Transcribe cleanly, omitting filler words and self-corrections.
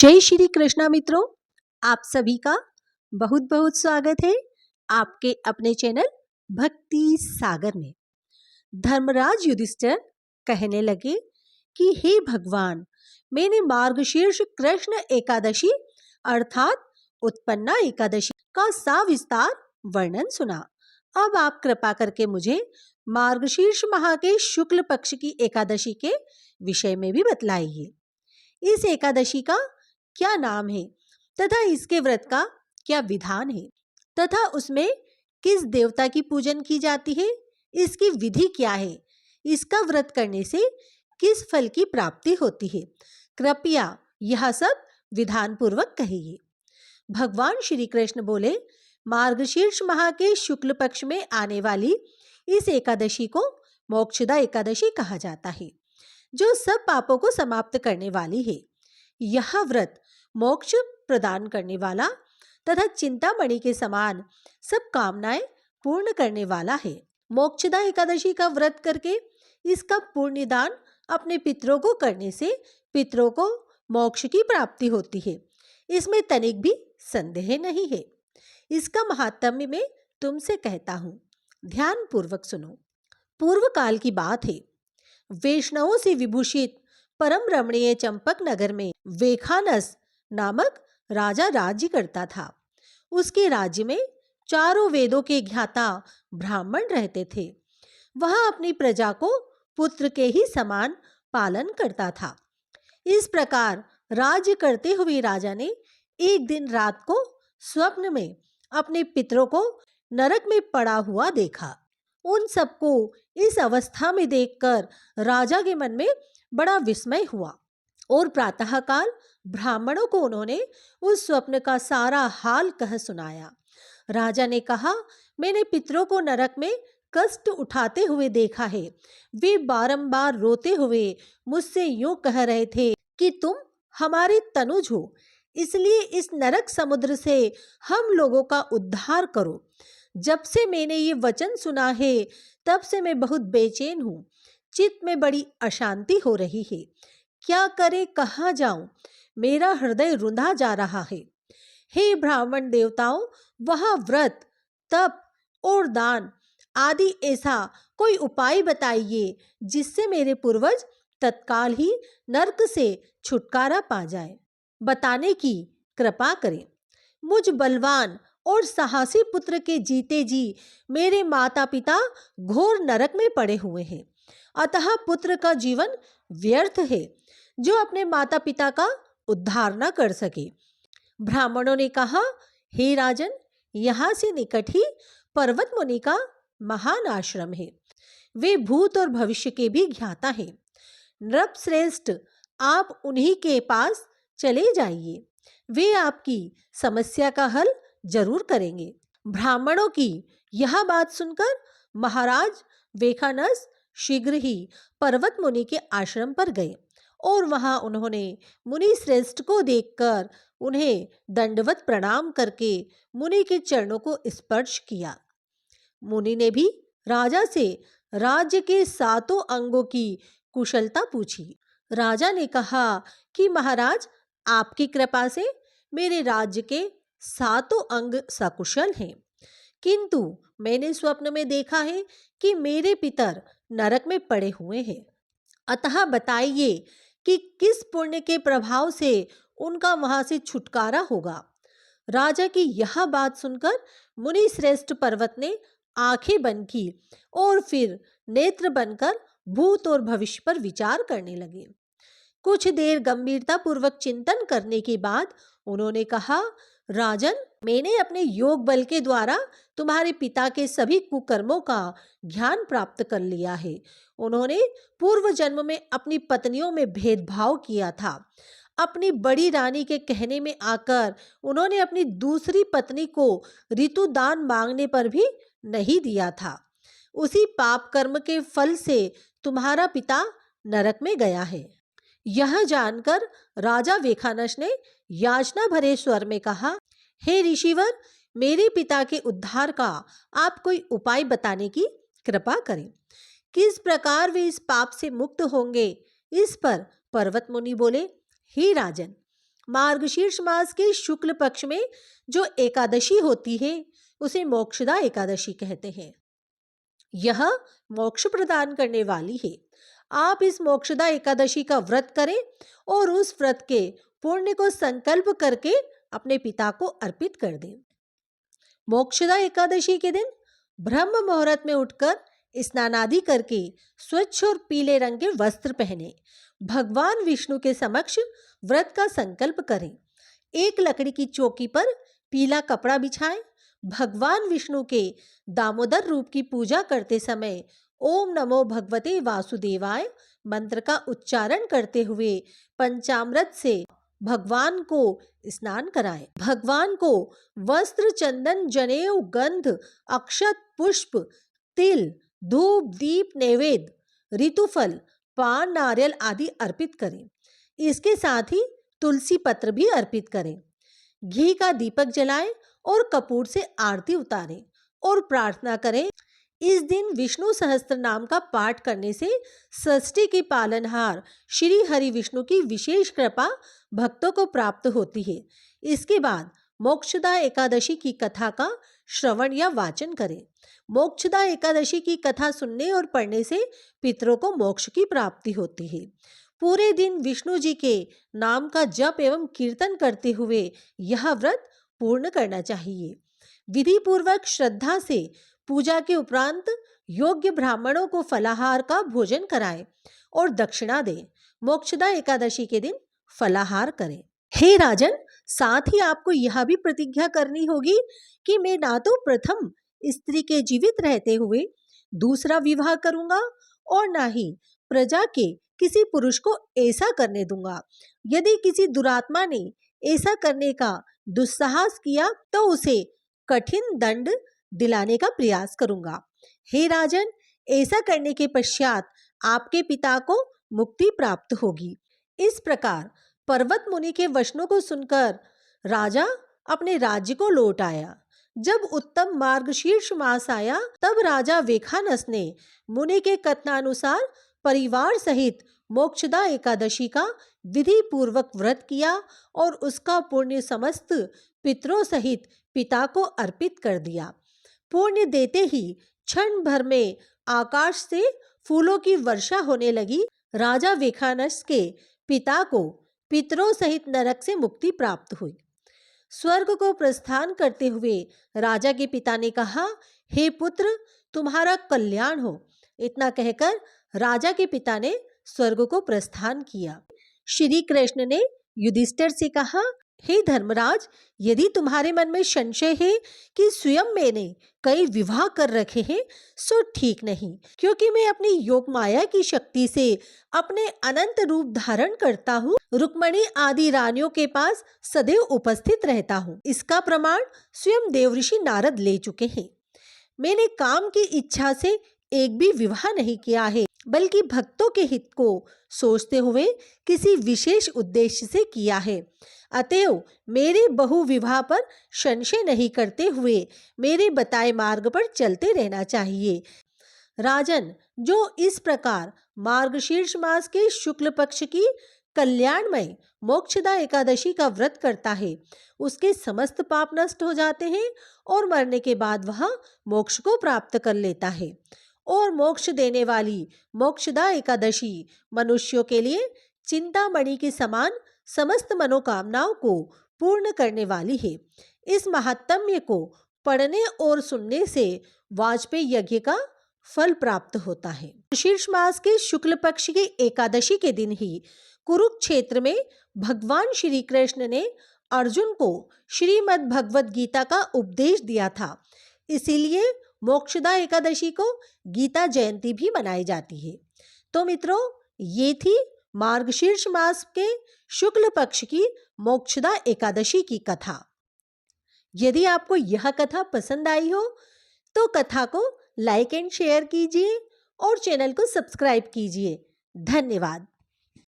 जय श्री कृष्णा मित्रों, आप सभी का बहुत बहुत स्वागत है आपके अपने चैनल भक्ति सागर में। धर्मराज युधिष्ठिर कहने लगे कि हे भगवान, मैंने मार्गशीर्ष कृष्ण एकादशी अर्थात उत्पन्ना एकादशी का सविस्तार वर्णन सुना। अब आप कृपा करके मुझे मार्गशीर्ष माह के शुक्ल पक्ष की एकादशी के विषय में भी बतलाइए। इस एकादशी का क्या नाम है तथा इसके व्रत का क्या विधान है तथा उसमें किस देवता की पूजन की जाती है, इसकी विधि क्या है, इसका व्रत करने से किस फल की प्राप्ति होती है, कृपया यह सब विधान पूर्वक कहिए। भगवान श्री कृष्ण बोले, मार्गशीर्ष माह के शुक्ल पक्ष में आने वाली इस एकादशी को मोक्षदा एकादशी कहा जाता है, जो सब पापों को समाप्त करने वाली है। यह व्रत मोक्ष प्रदान करने वाला तथा चिंतामणि के समान सब कामनाएं पूर्ण करने वाला है। मोक्षदा एकादशी का व्रत करके इसका पुण्य दान अपने पितरों को करने से पितरों को मोक्ष की प्राप्ति होती है, इसमें तनिक भी संदेह नहीं है। इसका महात्म्य मैं तुमसे कहता हूं, ध्यान पूर्वक सुनो। पूर्व काल की बात है, वैष्णवों से विभूषित परम रमणीय चंपक नगर में वेखानस नामक राजा राज्य करता था। उसके राज्य में चारों वेदों के ज्ञाता ब्राह्मण रहते थे। वह अपनी प्रजा को पुत्र के ही समान पालन करता था। इस प्रकार राज्य करते हुए राजा ने एक दिन रात को स्वप्न में अपने पितरों को नरक में पड़ा हुआ देखा। उन सबको इस अवस्था में देखकर राजा के मन में बड़ा विस्मय हुआ और प्रातःकाल ब्राह्मणों को उन्होंने उस स्वप्न का सारा हाल कह सुनाया। राजा ने कहा, मैंने पितरों को नरक में कष्ट उठाते हुए देखा है। वे बारंबार रोते हुए मुझसे यूं कह रहे थे कि तुम हमारे तनुज हो, इसलिए इस नरक समुद्र से हम लोगों का उद्धार करो। जब से मैंने ये वचन सुना है तब से मैं बहुत बेचैन हूँ। चित्त में बड़ी अशांति हो रही है। क्या करे, कहाँ जाऊं? मेरा हृदय रुंधा जा रहा है। हे ब्राह्मण देवताओं, वह व्रत, तप और दान आदि ऐसा कोई उपाय बताइए जिससे मेरे पूर्वज तत्काल ही नरक से छुटकारा पा जाए। बताने की कृपा करें। मुझ बलवान और साहसी पुत्र के जीते जी मेरे माता पिता घोर नरक में पड़े हुए हैं। अतः पुत्र का जीवन व्यर्थ है जो अपने माता पिता का उद्धार न कर सके। ब्राह्मणों ने कहा, हे राजन, यहाँ से निकट ही पर्वत मुनि का महान आश्रम है। वे भूत और भविष्य के भी ज्ञाता हैं। नृप श्रेष्ठ, आप उन्हीं के पास चले जाइए, वे आपकी समस्या का हल जरूर करेंगे। ब्राह्मणों की यह बात सुनकर महाराज वेखानस शीघ्र ही पर्वत मुनि के आश्रम पर गए और वहां उन्होंने मुनि श्रेष्ठ को देखकर उन्हें दंडवत प्रणाम करके मुनि के चरणों को स्पर्श किया। मुनि ने भी राजा से राज्य के सातों अंगों की कुशलता पूछी। राजा ने कहा कि महाराज, आपकी कृपा से मेरे राज्य के सातों अंग सकुशल हैं, किंतु मैंने स्वप्न में देखा है कि मेरे पितर नरक में पड़े हुए हैं। अतः बताइए कि किस पुण्य के प्रभाव से उनका वहां से छुटकारा होगा। राजा की यह बात सुनकर मुनि श्रेष्ठ पर्वत ने आंखें बंद की और फिर नेत्र बनकर भूत और भविष्य पर विचार करने लगे। कुछ देर गंभीरता पूर्वक चिंतन करने के बाद उन्होंने कहा, राजन, मैंने अपने योग बल के द्वारा तुम्हारे पिता के सभी कुकर्मों का ज्ञान प्राप्त कर लिया है। उन्होंने पूर्व जन्म में अपनी पत्नियों में भेदभाव किया था। अपनी बड़ी रानी के कहने में आकर उन्होंने अपनी दूसरी पत्नी को ऋतुदान मांगने पर भी नहीं दिया था। उसी पाप कर्म के फल से तुम्हारा पिता नरक में गया है। यह जानकर राजा वेखानस ने याचना भरे स्वर में कहा, हे ऋषिवर, मेरे पिता के उद्धार का आप कोई उपाय बताने की कृपा करें। किस प्रकार वे इस पाप से मुक्त होंगे? इस पर पर्वत मुनि बोले, हे राजन, मार्गशीर्ष मास के शुक्ल पक्ष में जो एकादशी होती है उसे मोक्षदा एकादशी कहते हैं। यह मोक्ष प्रदान करने वाली है। आप इस मोक्षदा एकादशी का व्रत करें और उस व्रत के पुण्य को संकल्प करके अपने पिता को अर्पित कर दें। मोक्षदा एकादशी के दिन ब्रह्म मुहूर्त में उठकर स्नान आदि करके स्वच्छ और पीले रंग के वस्त्र पहने भगवान विष्णु के समक्ष व्रत का संकल्प करें। एक लकड़ी की चौकी पर पीला कपड़ा बिछाएं। भगवान विष्णु के दामोदर रूप की पूजा करते समय ओम नमो भगवते वासुदेवाय मंत्र का उच्चारण करते हुए पंचामृत से भगवान को स्नान कराएं। भगवान को वस्त्र, चंदन, जनेऊ, गंध, अक्षत, पुष्प, तिल, धूप, दीप, नैवेद्य, ऋतुफल, पान, नारियल आदि अर्पित करें। इसके साथ ही तुलसी पत्र भी अर्पित करें। घी का दीपक जलाएं और कपूर से आरती उतारें और प्रार्थना करें। इस दिन विष्णु सहस्त्र नाम का पाठ करने से षष्ठी के पालनहार श्री हरि विष्णु की विशेष कृपा भक्तों को प्राप्त होती है। इसके बाद मोक्षदा एकादशी की कथा का श्रवण या वाचन करें। मोक्षदा एकादशी की कथा सुनने और पढ़ने से पितरों को मोक्ष की प्राप्ति होती है। पूरे दिन विष्णु जी के नाम का जप एवं कीर्तन करते हुए यह व्रत पूर्ण करना चाहिए। विधि पूर्वक श्रद्धा से पूजा के उपरांत योग्य ब्राह्मणों को फलाहार का भोजन कराएं और दक्षिणा दें। मोक्षदा एकादशी के दिन फलाहार करें। हे राजन, साथ ही आपको यह भी प्रतिज्ञा करनी होगी कि मैं ना तो प्रथम स्त्री के जीवित रहते हुए दूसरा विवाह करूंगा और ना ही प्रजा के किसी पुरुष को ऐसा करने दूंगा। यदि किसी दुरात्मा ने ऐसा करने का दुस्साहस किया तो उसे कठिन दंड दिलाने का प्रयास करूंगा। हे राजन, ऐसा करने के पश्चात आपके पिता को मुक्ति प्राप्त होगी। इस प्रकार पर्वत मुनि के वचनों को सुनकर राजा अपने राज्य को लौट आया। जब उत्तम मार्गशीर्ष मास आया तब राजा वेखानस ने मुनि के कथनानुसार परिवार सहित मोक्षदा एकादशी का विधि पूर्वक व्रत किया और उसका पुण्य समस्त पितरों सहित पिता को अर्पित कर दिया। पुण्य देते ही क्षण भर में आकाश से फूलों की वर्षा होने लगी। राजा वेखानस के पिता को पितरों सहित नरक से मुक्ति प्राप्त हुई। स्वर्ग को प्रस्थान करते हुए राजा के पिता ने कहा, हे पुत्र, तुम्हारा कल्याण हो। इतना कहकर राजा के पिता ने स्वर्ग को प्रस्थान किया। श्री कृष्ण ने युधिष्ठिर से कहा, हे धर्मराज, यदि तुम्हारे मन में संशय है कि स्वयं मैंने कई विवाह कर रखे हैं सो ठीक नहीं, क्योंकि मैं अपनी योग माया की शक्ति से अपने अनंत रूप धारण करता हूँ। रुक्मणी आदि रानियों के पास सदैव उपस्थित रहता हूँ। इसका प्रमाण स्वयं देवऋषि नारद ले चुके हैं। मैंने काम की इच्छा से एक भी विवाह नहीं किया है, बल्कि भक्तों के हित को सोचते हुए किसी विशेष उद्देश्य से किया है। अतएव मेरे बहु विवाह पर संशय नहीं करते हुए मेरे बताए मार्ग पर चलते रहना चाहिए। राजन, जो इस प्रकार मार्गशीर्ष मास के शुक्ल पक्ष की कल्याणमय मोक्षदा एकादशी का व्रत करता है, उसके समस्त पाप नष्ट हो जाते हैं और मरने के बाद वह मोक्ष को प्राप्त कर लेता है। और मोक्ष देने वाली मोक्षदा एकादशी मनुष्यों के लिए चिंतामणि के समान समस्त मनोकामनाओं को पूर्ण करने वाली है। इस महात्म्य को पढ़ने और सुनने से वाजपेयी यज्ञ का फल प्राप्त होता है। शीर्ष मास के शुक्ल पक्ष की एकादशी के दिन ही कुरुक्षेत्र में भगवान श्री कृष्ण ने अर्जुन को श्रीमद् भगवद गीता का उपदेश दिया था। इसीलिए मोक्षदा एकादशी को गीता जयंती भी मनाई जाती है। तो मित्रों, ये थी मार्गशीर्ष मास के शुक्ल पक्ष की मोक्षदा एकादशी की कथा। यदि आपको यह कथा पसंद आई हो तो कथा को लाइक एंड शेयर कीजिए और चैनल को सब्सक्राइब कीजिए। धन्यवाद।